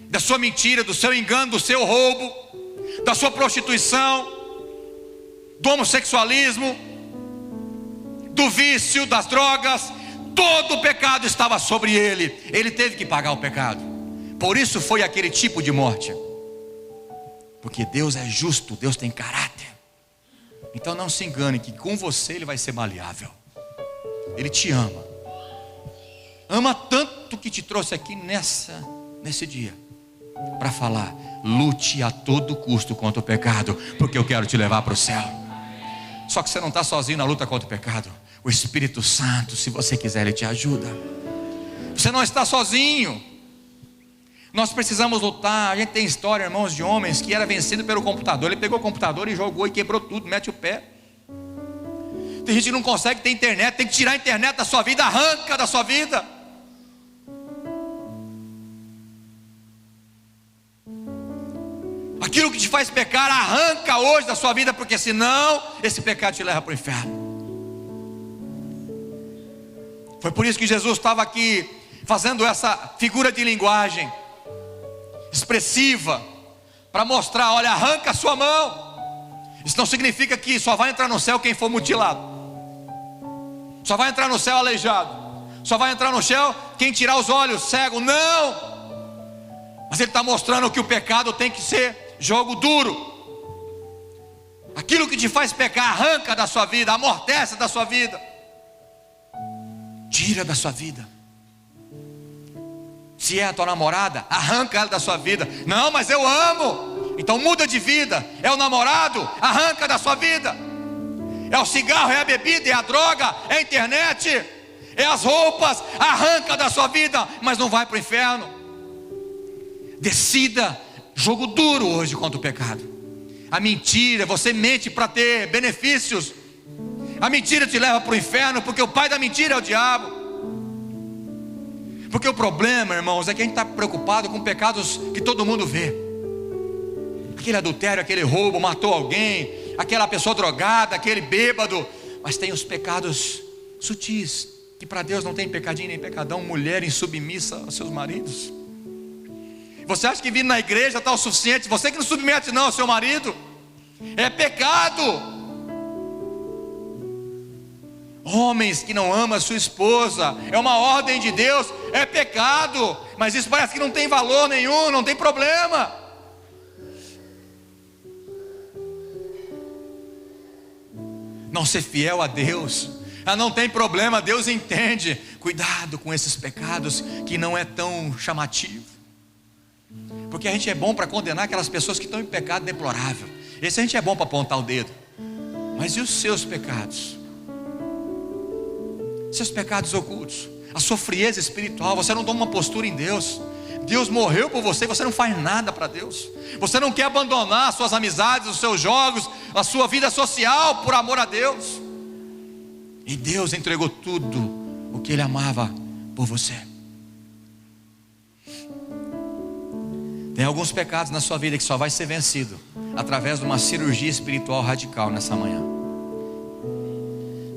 da sua mentira, do seu engano, do seu roubo, da sua prostituição, do homossexualismo, do vício, das drogas. Todo o pecado estava sobre ele. Ele teve que pagar o pecado. Por isso foi aquele tipo de morte. Porque Deus é justo, Deus tem caráter. Então não se engane que com você ele vai ser maleável. Ele te ama. Ama tanto que te trouxe aqui nesse dia para falar: lute a todo custo contra o pecado, porque eu quero te levar para o céu. Só que você não está sozinho na luta contra o pecado. O Espírito Santo, se você quiser, ele te ajuda. Você não está sozinho. Nós precisamos lutar. A gente tem história, irmãos, de homens que era vencido pelo computador. Ele pegou o computador e jogou e quebrou tudo, mete o pé. Tem gente que não consegue ter internet, tem que tirar a internet da sua vida, arranca da sua vida. Aquilo que te faz pecar, arranca hoje da sua vida, porque senão esse pecado te leva para o inferno. Foi por isso que Jesus estava aqui fazendo essa figura de linguagem expressiva, para mostrar: olha, arranca a sua mão. Isso não significa que só vai entrar no céu quem for mutilado, só vai entrar no céu aleijado, só vai entrar no céu quem tirar os olhos, cego. Não. Mas ele está mostrando que o pecado tem que ser jogo duro. Aquilo que te faz pecar, arranca da sua vida, amortece da sua vida, tira da sua vida. Se é a tua namorada, arranca ela da sua vida. Não, mas eu amo. Então muda de vida. É o namorado, arranca da sua vida. É o cigarro, é a bebida, é a droga, é a internet, é as roupas, arranca da sua vida, mas não vai para o inferno. Decida jogo duro hoje contra o pecado. A mentira, você mente para ter benefícios. A mentira te leva para o inferno, porque o pai da mentira é o diabo. Porque o problema, irmãos, é que a gente está preocupado com pecados que todo mundo vê. Aquele adultério, aquele roubo, matou alguém, aquela pessoa drogada, aquele bêbado. Mas tem os pecados sutis, que para Deus não tem pecadinho nem pecadão. Mulher insubmissa aos seus maridos. Você acha que vir na igreja está o suficiente? Você que não submete não ao seu marido, é pecado. Homens que não amam a sua esposa, é uma ordem de Deus, é pecado. Mas isso parece que não tem valor nenhum, não tem problema. Não ser fiel a Deus, não tem problema, Deus entende. Cuidado com esses pecados que não é tão chamativo, porque a gente é bom para condenar aquelas pessoas que estão em pecado deplorável. Esse a gente é bom para apontar o dedo. Mas e os seus pecados? Seus pecados ocultos, a sua frieza espiritual. Você não toma uma postura em Deus. Deus morreu por você, você não faz nada para Deus. Você não quer abandonar as suas amizades, os seus jogos, a sua vida social por amor a Deus. E Deus entregou tudo o que Ele amava por você. Tem alguns pecados na sua vida que só vai ser vencido através de uma cirurgia espiritual radical nessa manhã.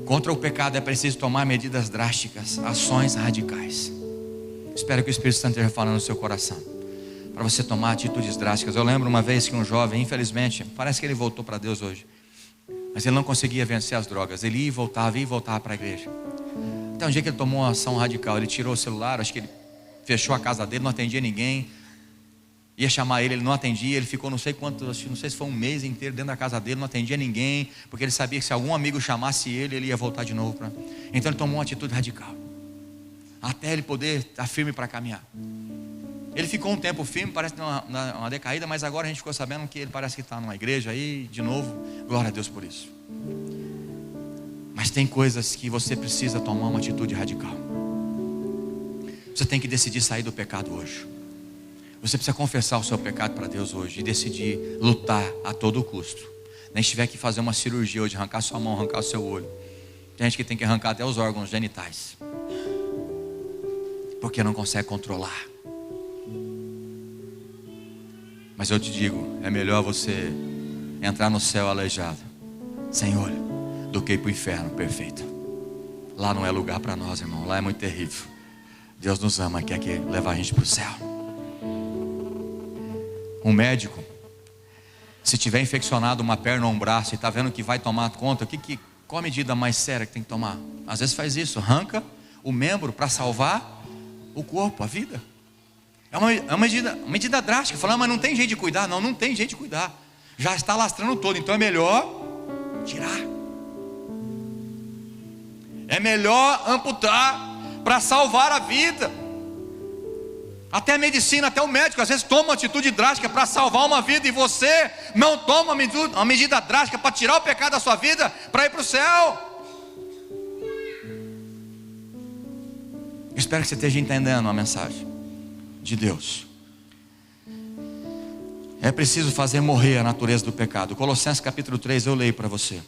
Contra o pecado é preciso tomar medidas drásticas, ações radicais. Espero que o Espírito Santo esteja falando no seu coração, para você tomar atitudes drásticas. Eu lembro uma vez que um jovem, infelizmente, parece que ele voltou para Deus hoje, mas ele não conseguia vencer as drogas. Ele ia e voltava para a igreja. Até um dia que ele tomou uma ação radical. Ele tirou o celular, acho que ele fechou a casa dele, não atendia ninguém. Ia chamar ele, ele não atendia. Ele ficou não sei se foi um mês inteiro dentro da casa dele, não atendia ninguém, porque ele sabia que se algum amigo chamasse ele ia voltar de novo para. Então ele tomou uma atitude radical, até ele poder estar firme para caminhar. Ele ficou um tempo firme, parece uma decaída, mas agora a gente ficou sabendo que ele parece que está numa igreja aí de novo. Glória a Deus por isso. Mas tem coisas que você precisa tomar uma atitude radical. Você tem que decidir sair do pecado hoje. Você precisa confessar o seu pecado para Deus hoje e decidir lutar a todo custo. Nem se tiver que fazer uma cirurgia hoje, arrancar sua mão, arrancar o seu olho. Tem gente que tem que arrancar até os órgãos genitais, porque não consegue controlar. Mas eu te digo, é melhor você entrar no céu aleijado, sem olho, do que ir para o inferno perfeito. Lá não é lugar para nós, irmão. Lá é muito terrível. Deus nos ama e quer levar a gente para o céu. Um médico, se tiver infeccionado uma perna ou um braço e está vendo que vai tomar conta, qual a medida mais séria que tem que tomar? Às vezes faz isso, arranca o membro para salvar o corpo, a vida. É uma medida drástica. Falando, mas não tem jeito de cuidar. Não tem jeito de cuidar. Já está lastrando todo, então é melhor tirar. É melhor amputar para salvar a vida. Até a medicina, até o médico às vezes toma uma atitude drástica para salvar uma vida, e você não toma uma medida drástica para tirar o pecado da sua vida, para ir para o céu. Espero que você esteja entendendo a mensagem de Deus. É preciso fazer morrer a natureza do pecado. Colossenses capítulo 3, eu leio para você.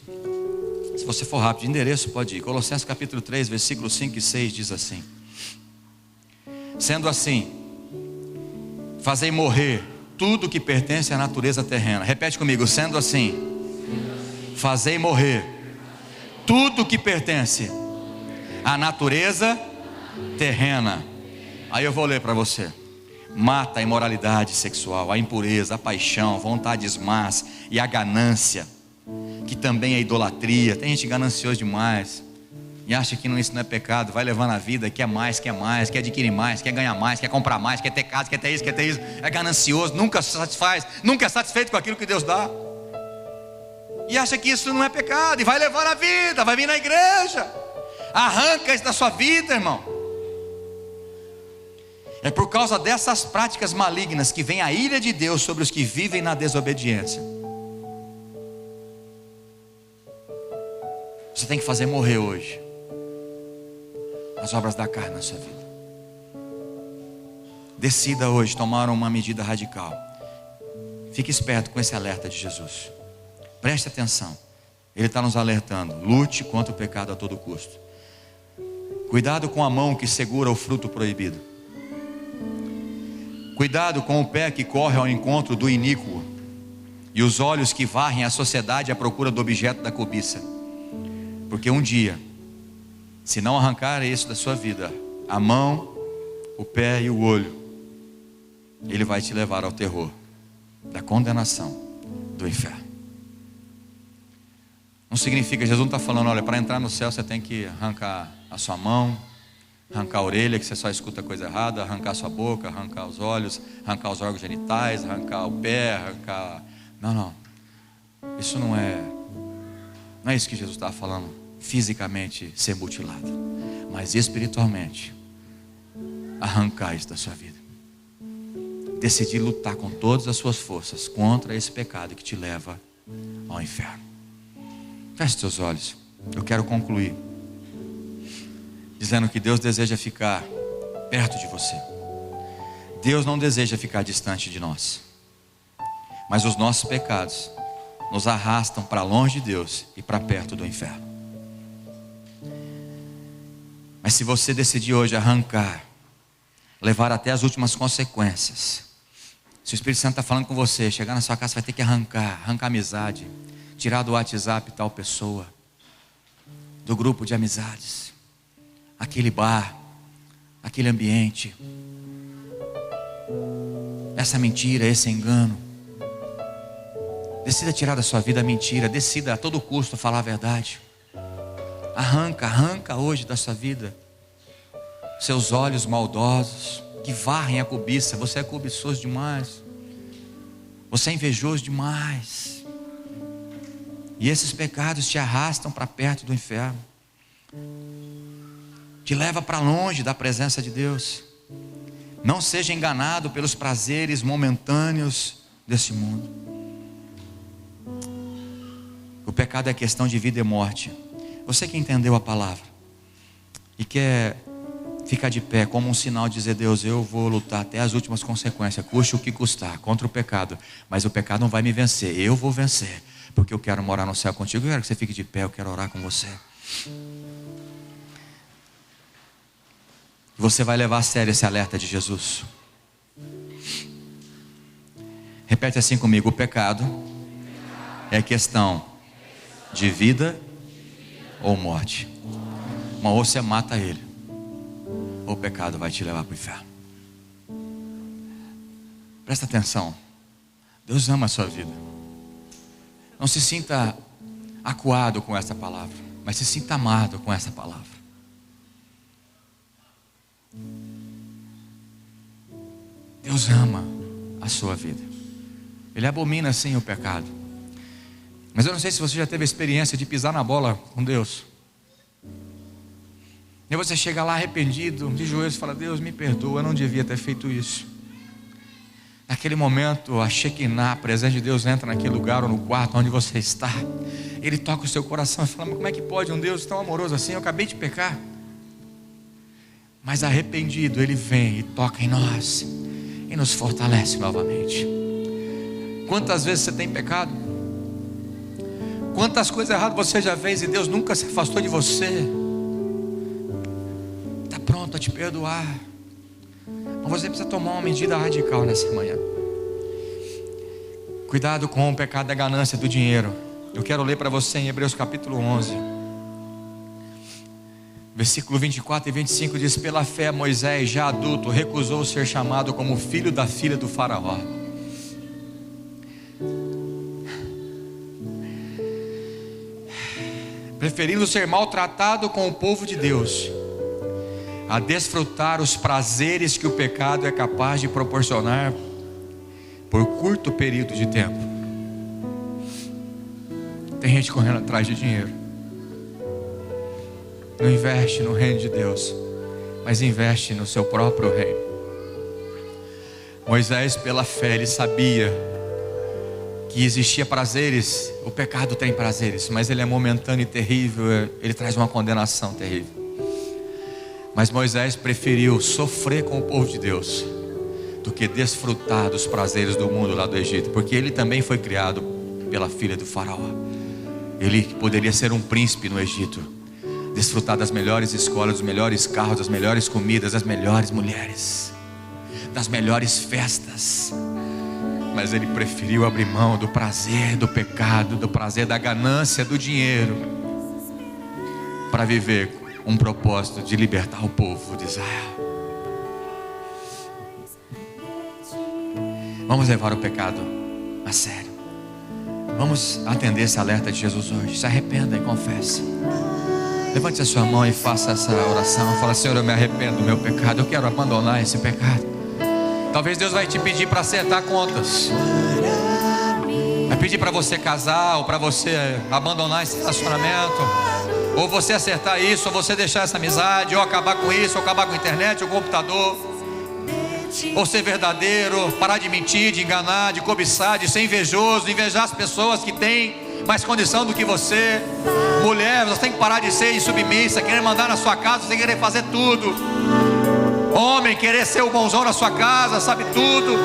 Se você for rápido, de endereço pode ir. Colossenses capítulo 3, versículos 5 e 6 diz assim: sendo assim, fazei morrer tudo que pertence à natureza terrena. Repete comigo, sendo assim, fazei morrer tudo que pertence à natureza terrena. Aí eu vou ler para você. Mata a imoralidade sexual, a impureza, a paixão, vontades más e a ganância, que também é idolatria. Tem gente gananciosa demais e acha que isso não é pecado. Vai levando a vida, quer mais, quer adquirir mais, quer ganhar mais, quer comprar mais, quer ter casa, quer ter isso. É ganancioso, nunca se satisfaz, nunca é satisfeito com aquilo que Deus dá, e acha que isso não é pecado, e vai levando a vida, vai vir na igreja. Arranca isso da sua vida, irmão. É por causa dessas práticas malignas que vem a ira de Deus sobre os que vivem na desobediência. Você tem que fazer morrer hoje as obras da carne na sua vida. Decida hoje tomar uma medida radical. Fique esperto com esse alerta de Jesus. Preste atenção. Ele está nos alertando. Lute contra o pecado a todo custo. Cuidado com a mão que segura o fruto proibido. Cuidado com o pé que corre ao encontro do iníquo, e os olhos que varrem a sociedade à procura do objeto da cobiça. Porque um dia, se não arrancar isso da sua vida, a mão, o pé e o olho, ele vai te levar ao terror da condenação do inferno. Não significa, Jesus não está falando, olha, para entrar no céu você tem que arrancar a sua mão, arrancar a orelha, que você só escuta coisa errada, arrancar a sua boca, arrancar os olhos, arrancar os órgãos genitais, arrancar o pé, arrancar... Não. Isso não é isso que Jesus estava falando. Fisicamente ser mutilado, mas espiritualmente arrancar isso da sua vida. Decidir lutar com todas as suas forças contra esse pecado que te leva ao inferno. Feche seus olhos. Eu quero concluir dizendo que Deus deseja ficar perto de você. Deus não deseja ficar distante de nós, mas os nossos pecados nos arrastam para longe de Deus e para perto do inferno. Mas se você decidir hoje arrancar, levar até as últimas consequências, se o Espírito Santo está falando com você, chegar na sua casa, você vai ter que arrancar amizade, tirar do WhatsApp tal pessoa, do grupo de amizades, aquele bar, aquele ambiente, essa mentira, esse engano. Decida tirar da sua vida a mentira, decida a todo custo falar a verdade. Arranca hoje da sua vida seus olhos maldosos que varrem a cobiça. Você é cobiçoso demais, você é invejoso demais, e esses pecados te arrastam para perto do inferno, te leva para longe da presença de Deus. Não seja enganado pelos prazeres momentâneos desse mundo. O pecado é questão de vida e morte. Você que entendeu a palavra e quer ficar de pé como um sinal de dizer: Deus, eu vou lutar até as últimas consequências, custe o que custar, contra o pecado, mas o pecado não vai me vencer, eu vou vencer, porque eu quero morar no céu contigo. Eu quero que você fique de pé, eu quero orar com você. Você vai levar a sério esse alerta de Jesus. Repete assim comigo: o pecado é questão de vida ou morte. Mas ou você mata ele, ou o pecado vai te levar para o inferno. Presta atenção. Deus ama a sua vida. Não se sinta acuado com essa palavra, mas se sinta amado com essa palavra. Deus ama a sua vida. Ele abomina sim o pecado. Mas eu não sei se você já teve a experiência de pisar na bola com Deus. E você chega lá arrependido, de joelhos, e fala: Deus, me perdoa, eu não devia ter feito isso. Naquele momento, a Shekinah, a presença de Deus, entra naquele lugar ou no quarto onde você está. Ele toca o seu coração e fala: mas como é que pode um Deus tão amoroso assim? Eu acabei de pecar. Mas arrependido, Ele vem e toca em nós e nos fortalece novamente. Quantas vezes você tem pecado? Quantas coisas erradas você já fez e Deus nunca se afastou de você? Está pronto a te perdoar. Mas você precisa tomar uma medida radical nessa manhã. Cuidado com o pecado da ganância do dinheiro. Eu quero ler para você em Hebreus capítulo 11, versículo 24 e 25 diz: pela fé Moisés, já adulto, recusou ser chamado como filho da filha do faraó, preferindo ser maltratado com o povo de Deus a desfrutar os prazeres que o pecado é capaz de proporcionar por curto período de tempo. Tem gente correndo atrás de dinheiro, não investe no reino de Deus, mas investe no seu próprio reino. Moisés, pela fé, ele sabia que existia prazeres. O pecado tem prazeres, mas ele é momentâneo e terrível, ele traz uma condenação terrível. Mas Moisés preferiu sofrer com o povo de Deus do que desfrutar dos prazeres do mundo lá do Egito, porque ele também foi criado pela filha do faraó. Ele poderia ser um príncipe no Egito, desfrutar das melhores escolas, dos melhores carros, das melhores comidas, das melhores mulheres, das melhores festas. Mas ele preferiu abrir mão do prazer do pecado, do prazer da ganância, do dinheiro, para viver um propósito de libertar o povo de Israel. Vamos levar o pecado a sério. Vamos atender esse alerta de Jesus hoje. Se arrependa e confesse. Levante a sua mão e faça essa oração. Fala: Senhor, eu me arrependo do meu pecado, eu quero abandonar esse pecado. Talvez Deus vai te pedir para acertar contas, vai pedir para você casar, ou para você abandonar esse relacionamento, ou você acertar isso, ou você deixar essa amizade, ou acabar com isso, ou acabar com a internet, ou com o computador, ou ser verdadeiro, parar de mentir, de enganar, de cobiçar, de ser invejoso, invejar as pessoas que têm mais condição do que você. Mulher, você tem que parar de ser insubmissa, querer mandar na sua casa, você querer fazer tudo. Homem, querer ser o bonzão na sua casa, sabe tudo.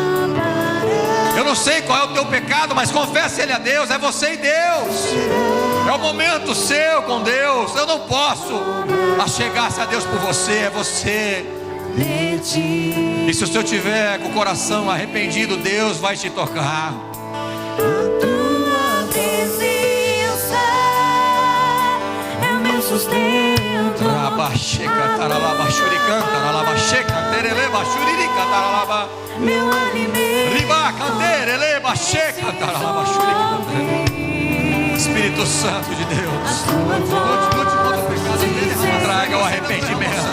Eu não sei qual é o teu pecado, mas confesse ele a Deus. É você e Deus, é o momento seu com Deus. Eu não posso achegar-se a Deus por você, é você. E se o senhor tiver com o coração arrependido, Deus vai te tocar. A tua presença é o meu sustento. Meu alimento. Espírito Santo de Deus, lute contra o pecado, traga o arrependimento.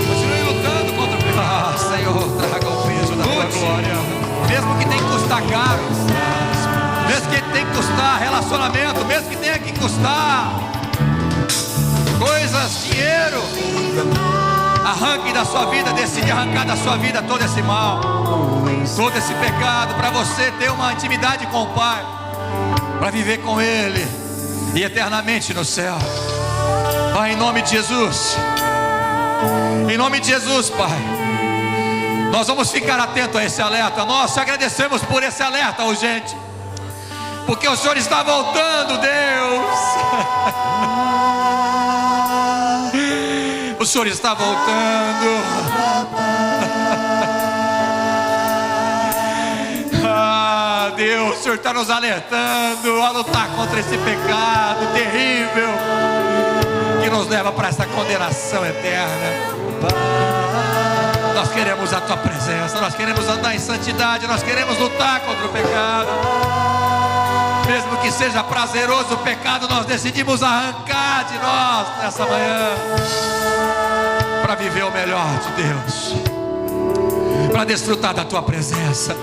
Continue lutando contra o pecado. Senhor, traga o peso da tua glória. Mesmo que tenha que custar caro, mesmo que tenha que custar relacionamento, mesmo que tenha que custar coisas, dinheiro, arranque da sua vida, decide arrancar da sua vida todo esse mal, todo esse pecado, para você ter uma intimidade com o Pai, para viver com Ele e eternamente no céu. Pai, em nome de Jesus, Em nome de Jesus, Pai, nós vamos ficar atentos a esse alerta. Nós te agradecemos por esse alerta urgente, porque o Senhor está voltando, Deus. O Senhor está voltando. Ah, Deus, o Senhor está nos alertando a lutar contra esse pecado terrível que nos leva para essa condenação eterna. Nós queremos a Tua presença, nós queremos andar em santidade, nós queremos lutar contra o pecado. Mesmo que seja prazeroso o pecado, nós decidimos arrancar de nós nessa manhã, para viver o melhor de Deus, para desfrutar da Tua presença.